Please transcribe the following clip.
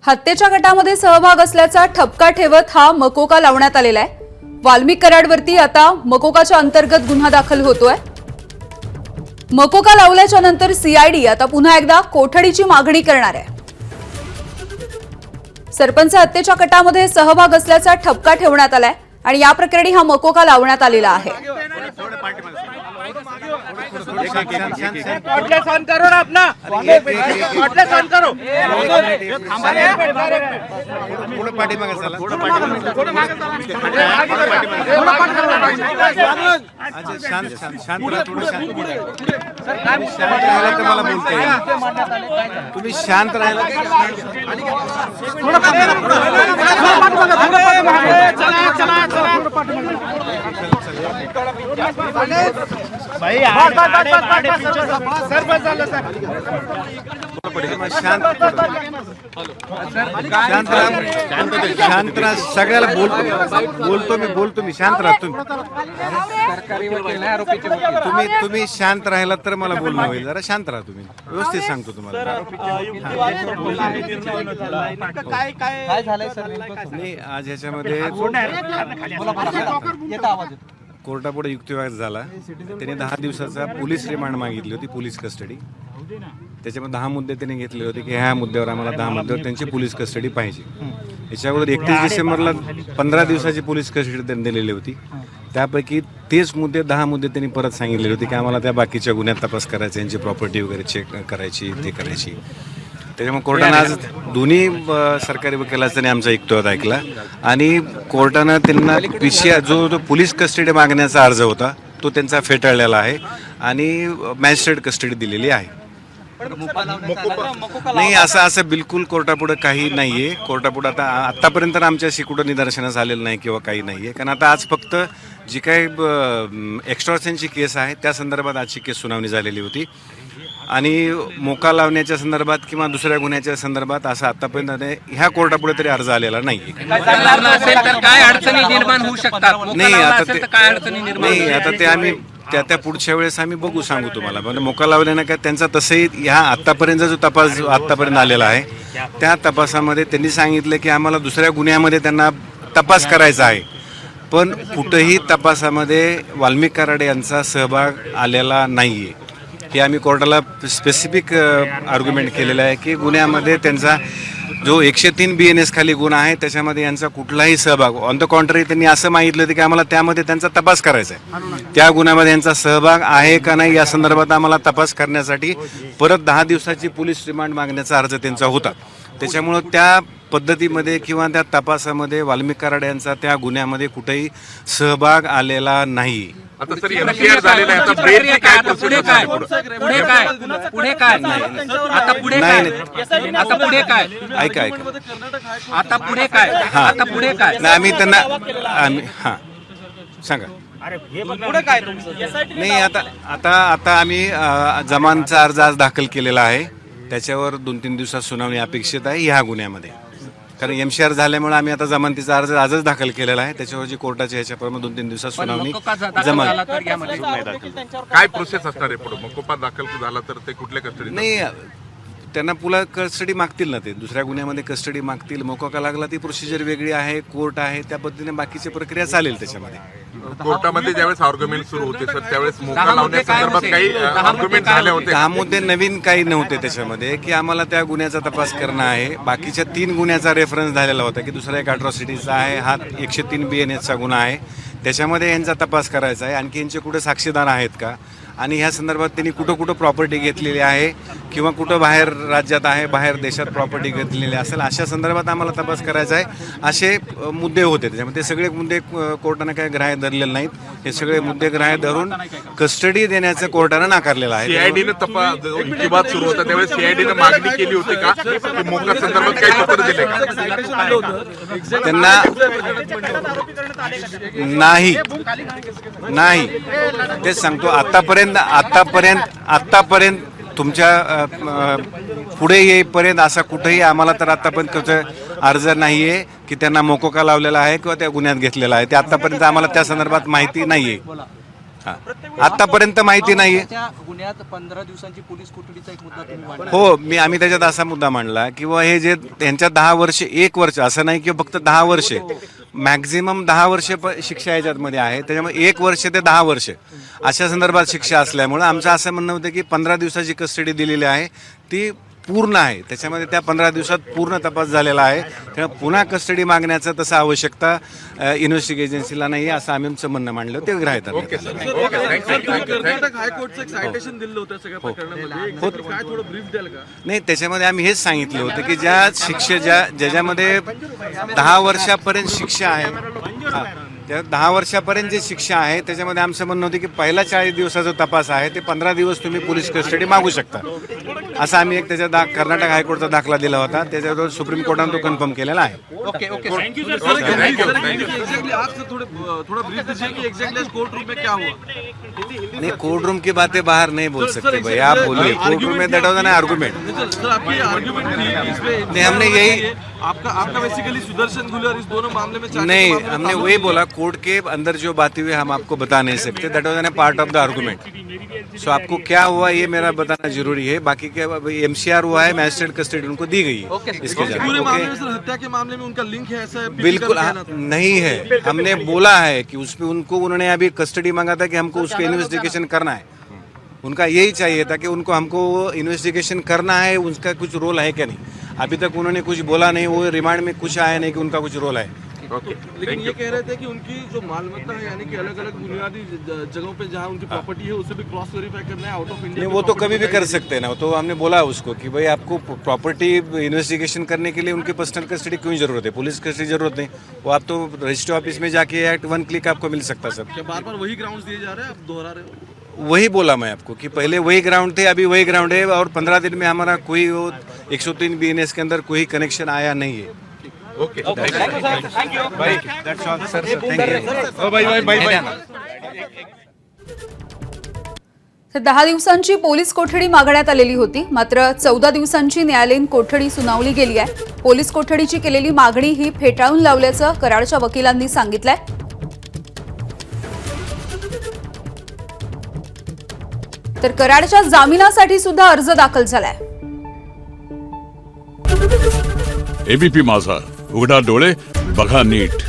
हत्येच्या गटामध्ये सहभाग असल्याचा ठपका ठेवत हा मकोका लावण्यात आलेला आहे। वाल्मिक कराडवरती आता मकोकाच्या अंतर्गत गुन्हा दाखल होतोय। मकोका लावल्याच्या नंतर सीआयडी आता पुन्हा एकदा कोठडीची मागणी करणार आहे। सरपंच हत्येच्या गटामध्ये सहभाग असल्याचा ठपका ठेवण्यात आलाय आणि या प्रकरणी हा मकोका लावण्यात आलेला आहे। सहन करो ना अपना, सहन करो। पुढे पाठीमागे चला। अच्छा, शांत राहा, थोडं शांत राहायला तर मला बोलता येईल। तुम्ही शांत राहायला शांत राहा, सगळ्याला बोलतो मी शांत राहा। तुम्ही शांत राहिला तर मला बोलणं होईल। जरा शांत राहा, तुम्ही व्यवस्थित सांगतो तुम्हाला। नाही, आज ह्याच्यामध्ये कोर्टापुढे युक्तिवाद झाला। त्यांनी 10 दिवसाचा पोलीस रिमांड मागितली होती, पोलीस कस्टडी। त्याच्यामध्ये 10 मुद्दे त्यांनी घेतले होते की ह्या मुद्द्यावर आम्हाला 10 मुद्द्यावर त्यांची पोलीस कस्टडी पाहिजे। याच्यावर 31 डिसेंबरला 15 दिवसाची पोलीस कस्टडी त्यांनी दिलेली होती। त्यापैकी 10 मुद्दे त्यांनी परत सांगितले होते की आम्हाला त्या बाकीच्या गुन्ह्यात तपास करायचा, यांची प्रॉपर्टी वगैरे चेक करायची, ते करायची। त्याच्यामुळे कोर्टानं आज दोन्ही सरकारी वकिलांचा आमचा युक्तिवाद ऐकला आणि कोर्टानं त्यांना जो पोलीस कस्टडी मागण्याचा अर्ज होता तो त्यांचा फेटाळलेला आहे आणि मॅजिस्ट्रेट कस्टडी दिलेली आहे। नाही, असं बिलकुल कोर्टापुढे काही नाहीये। कोर्टापुढे आतापर्यंत आमच्याशी कुठं निदर्शनास आलेलं नाही किंवा काही नाहीये। कारण आता आज फक्त जी काही एक्स्टॉर्शनची केस आहे त्या संदर्भात आजची केस सुनावणी झालेली होती आणि मोका लावण्याच्या संदर्भात किंवा दुसऱ्या गुन्ह्याच्या संदर्भात असं आतापर्यंत ह्या कोर्टापुढे तरी अर्ज आलेला नाही। आता ते आम्ही त्या पुढच्या वेळेस आम्ही बघू, सांगू तुम्हाला। म्हणजे मोका लावल्यानं काय त्यांचा तसंही ह्या आतापर्यंत जो तपास आतापर्यंत आलेला आहे त्या तपासामध्ये त्यांनी सांगितलं की आम्हाला दुसऱ्या गुन्ह्यामध्ये त्यांना तपास करायचा आहे, पण कुठेही तपासामध्ये वाल्मिक कराड यांचा सहभाग आलेला नाहीये। हे आम्ही कोर्टाला स्पेसिफिक आर्ग्युमेंट केलेलं आहे की गुन्ह्यामध्ये त्यांचा जो 103 BNS खाली गुन्हा आहे त्याच्यामध्ये यांचा कुठलाही सहभाग, ऑन द कॉन्ट्ररी त्यांनी असं मागितलं होतं की आम्हाला त्यामध्ये त्यांचा तपास करायचा आहे। त्या गुन्ह्यामध्ये यांचा सहभाग आहे का नाही या संदर्भात आम्हाला तपास करण्यासाठी परत 10 दिवसाची पोलीस रिमांड मागण्याचा अर्ज त्यांचा होता। त्याच्यामुळं त्या पद्धतीमध्ये किंवा त्या तपासामध्ये वाल्मिक कराड यांचा त्या गुन्ह्यामध्ये कुठेही सहभाग आलेला नाही। आता सर एमसीआर झालेला आहे, आता ब्रेकची काय पुढे काय आता पुढे काय ऐका आता पुढे काय नाही, आम्ही त्यांना सांगा पुढे काय नाही। आता आम्ही जमानचा अर्ज आज दाखल केलेला आहे, त्याच्यावर 2-3 दिवसात सुनावणी अपेक्षित आहे ह्या गुन्ह्यामध्ये। कारण एमसीआर झाल्यामुळे आम्ही आता जमानतीचा अर्ज आजच दाखल केलेला आहे, त्याच्यावरची कोर्टाच्या ह्याच्याप्रमाणे 2-3 दिवसात सुनावणी जमानत काय प्रोसेस असणार आहे पुढे? मकोपा दाखल झाला तर ते कुठल्या कस्टडी? नाही, त्यांना पुन्हा कस्टडी मागतील ना, ते दुसऱ्या गुन्ह्यामध्ये कस्टडी मागतील। मोकोका लागला ती प्रोसिजर वेगळी आहे, कोर्ट आहे, त्या पद्धतीने बाकीची प्रक्रिया चालेल। त्याच्यामध्ये कोर्टामध्ये ज्यावेळेस आर्ग्युमेंट सुरू होते सर त्यावेळेस मोका लावण्यासंदर्भात काही आर्ग्युमेंट झाले होते? 10 मुद्दे नवीन काही नव्हते त्याच्यामध्ये की आम्हाला त्या गुन्ह्याचा तपास करणं आहे। बाकीच्या 3 गुन्ह्याचा रेफरन्स झालेला होता की दुसरा एक अट्रॉसिटीचा आहे, हा 103 BNSचा गुन्हा आहे, त्याच्यामध्ये यांचा तपास करायचा आहे। आणखी यांचे कुठे साक्षीदार आहेत का आणि ह्या संदर्भात त्यांनी कुठं प्रॉपर्टी घेतलेली आहे किंवा कुठं बाहेर राज्यात आहे, बाहेर देशात प्रॉपर्टी घेतलेली असेल, अशा संदर्भात आम्हाला तपास करायचा आहे, असे मुद्दे होते। त्याच्यामध्ये सगळे मुद्दे कोर्टानं काही ग्राह्य धरलेले नाहीत। हे सगळे मुद्दे ग्राह्य धरून कस्टडी देण्याचं कोर्टानं नाकारलेलं आहे। सीआयडीनं तपास युक्तिवाद सुरू होता त्यावेळेस सीआयडीनं मागणी केली होती का की मोका संदर्भात काही पत्र दिले का त्यांना? नाही, तेच सांगतो। आतापर्यंत तुमच्या पुढे येईपर्यंत असा कुठेही आम्हाला तर आतापर्यंत अर्ज नाहीये की त्यांना मोकोका लावलेला आहे किंवा त्या गुन्ह्यात घेतलेला आहे। ते आतापर्यंत आम्हाला त्या संदर्भात माहिती नाहीये। हा. आतापर्यंत माहिती नाहीये. त्या गुन्ह्यात 15 दिवसांची पोलीस कोठडीचा एक मुद्दा तुम्ही मांडला. हो, आम्ही त्याच्यात असा मुद्दा मांडला किंवा हे जे त्यांच्या 10 वर्ष 1 वर्ष असं नाही की फक्त 10 वर्ष, मॅक्झिमम 10 वर्ष शिक्षा याच्यामध्ये आहे. त्याच्यामुळे 1 वर्ष ते 10 वर्ष अशा संदर्भात शिक्षा असल्यामुळे आमचं असं म्हणणं होतं की 15 दिवसाची कस्टडी दिलेली आहे ती पूर्ण आहे. त्याच्यामध्ये त्या 15 दिवसात पूर्ण तपास झालेला आहे. त्यामुळे पुन्हा कस्टडी मागण्याचं तसं आवश्यकता इन्व्हेस्टिगेशन एजन्सीला नाही असं आम्ही आमचं म्हणणं मांडलं, ते ग्राह्य धरण्यात आलं. कर्नाटक हायकोर्टचं एक सायटेशन दिलं होतं सगळ्या प्रकरणामध्ये, काय थोडं ब्रीफ द्याल का? नाही, त्याच्यामध्ये आम्ही हेच सांगितलं होतं की ज्या ज्याच्यामध्ये 10 वर्षापर्यंत शिक्षा आहे, त्या 10 वर्षापर्यंत जी शिक्षा आहे त्याच्यामध्ये आमचं म्हणणं होतं की पहिला 40 दिवसाचा तपास आहे ते 15 दिवस तुम्ही पोलीस कस्टडी मागू शकता, असा आम्ही एक त्याच्या कर्नाटक हायकोर्टचा दाखला दिला होता. त्याच्यावर सुप्रीम कोर्टाने तो कन्फर्म केलेला आहे. ओके ओके एग्जैक्टली आप थोड़ा ब्रीफ दीजिए कि एग्जैक्टली कोर्ट रूम में क्या हुआ? नहीं, कोर्ट रूम की बातें बाहर नहीं बोल सकते भाई, आप बोलिए. कोर्ट रूम में that was an argument. Sir, आपकी आर्गुमेंट थी इसमें, नहीं, हमने यही आपका बेसिकली सुदर्शन गुले और इस दोनों मामले में नहीं, हमने वही बोला कोर्ट के अंदर जो बातें हुई हम आपको बता नहीं सकते. That was an part of the argument. So आपको क्या हुआ ये मेरा बताना जरूरी है. बाकी क्या MCR हुआ है, मैजिस्ट्रेट कस्टडी उनको दी गई है इसके पूरे जरिए. मामले में सर हत्या के मामले में उनका लिंक है, ऐसा बिल्कुल नहीं है. हमने बोला है कि उसमें उन्होंने अभी कस्टडी मांगा था कि हमको उसका इन्वेस्टिगेशन करना है. उनका यही चाहिए था कि हमको इन्वेस्टिगेशन करना है, उनका कुछ रोल है क्या नहीं. अभी तक उन्होंने कुछ बोला नहीं, वो रिमांड में कुछ आया नहीं कि उनका कुछ रोल है. लेकिन ये कह रहे थे कि उनकी जो मालमत्ता है, यानी कि अलग अलग बुनियादी जगहों पे जहाँ उनकी प्रॉपर्टी है उसे भी क्रॉस वेरीफाई करना है आउट ऑफ इंडिया. नहीं, वो तो कभी भी कर सकते हैं ना. तो हमने बोला उसको कि भाई आपको प्रॉपर्टी इन्वेस्टिगेशन करने के लिए उनकी पर्सनल कस्टडी क्यों जरूरत है, पुलिस कस्टडी जरूरत नहीं. वो आप तो रजिस्ट्री ऑफिस में जाके एट 1 क्लिक आपको मिल सकता है सब. क्या बार बार वही ग्राउंड्स दिए जा रहे हैं, आप दोहरा रहे हो? वही बोला मैं आपको कि पहले वही ग्राउंड थे, अभी वही ग्राउंड है और 15 दिन में हमारा कोई 103 BNS के अंदर कोई कनेक्शन आया नहीं है. ओके भाई that's all sir. Thank you. Bye. तर 10 दिवसांची पोलीस कोठडी मागण्यात आलेली होती, मात्र 14 दिवसांची न्यायालयीन कोठडी सुनावली गेली आहे. पोलीस कोठडीची केलेली मागणी ही फेटाळून लावल्याचं कराडच्या वकिलांनी सांगितलंय. तर कराडच्या जामिनासाठी सुद्धा अर्ज दाखल झालाय. एबीपी माझा, उघडा डोळे बघा नीट.